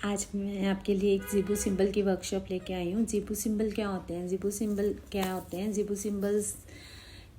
आज मैं आपके लिए एक ज़ीबू सिंबल की वर्कशॉप लेके आई हूँ। ज़ीबू सिंबल क्या होते हैं? ज़ीबू सिंबल क्या होते हैं? ज़ीबू सिंबल्स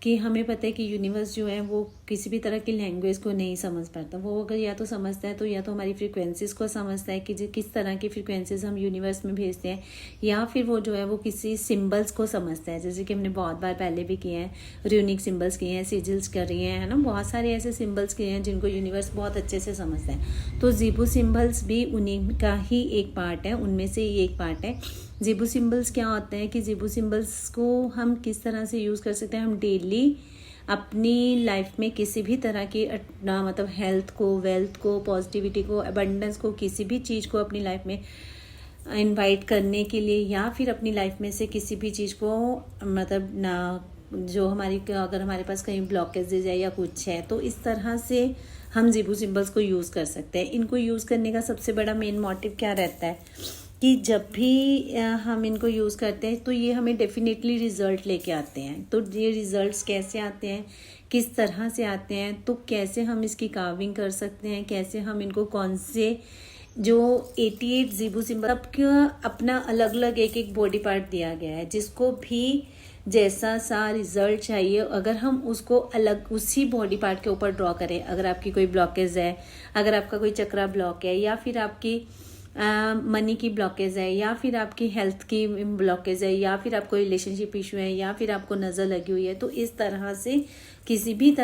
कि हमें पता है कि यूनिवर्स जो है वो किसी भी तरह की लैंग्वेज को नहीं समझ पाता। वो अगर या तो समझता है तो या तो हमारी फ्रीक्वेंसीज को समझता है कि किस तरह की फ्रीक्वेंसीज हम यूनिवर्स में भेजते हैं, या फिर वो जो है वो किसी सिंबल्स को समझता है। जैसे कि हमने बहुत बार पहले भी किए हैं, र्यूनिक सिंबल्स किए हैं, सिजिल्स कर रही हैं, है ना, बहुत सारे ऐसे सिंबल्स किए हैं जिनको यूनिवर्स बहुत अच्छे से समझता है। तो ज़ीबू सिंबल्स भी उन्हीं का ही एक पार्ट है, उनमें से ही एक पार्ट है। ज़ीबू सिंबल्स क्या होते हैं कि ज़ीबू सिंबल्स को हम किस तरह से यूज़ कर सकते हैं? हम डेली अपनी लाइफ में किसी भी तरह की मतलब हेल्थ को, वेल्थ को, पॉजिटिविटी को, अबंडेंस को, किसी भी चीज़ को अपनी लाइफ में इनवाइट करने के लिए, या फिर अपनी लाइफ में से किसी भी चीज़ को मतलब ना, जो हमारी अगर हमारे पास कहीं ब्लॉकेजेज है या कुछ है, तो इस तरह से हम ज़ीबू सिंबल्स को यूज़ कर सकते हैं। इनको यूज़ करने का सबसे बड़ा मेन मोटिव क्या रहता है कि जब भी हम इनको यूज़ करते हैं तो ये हमें डेफिनेटली रिज़ल्ट लेके आते हैं। तो ये रिज़ल्ट्स कैसे आते हैं, किस तरह से आते हैं, तो कैसे हम इसकी कार्विंग कर सकते हैं, कैसे हम इनको कौन से जो 88 ज़ीबू सिंबल, सबका अपना अलग अलग एक एक बॉडी पार्ट दिया गया है, जिसको भी जैसा सा रिजल्ट चाहिए अगर हम उसको अलग उसी बॉडी पार्ट के ऊपर ड्रॉ करें। अगर आपकी कोई ब्लॉकेज है, अगर आपका कोई चक्रा ब्लॉक है, या फिर आपकी मनी की ब्लॉकेज है, या फिर आपकी हेल्थ की ब्लॉकेज है, या फिर आपको रिलेशनशिप इशू है, या फिर आपको नज़र लगी हुई है, तो इस तरह से किसी भी तरह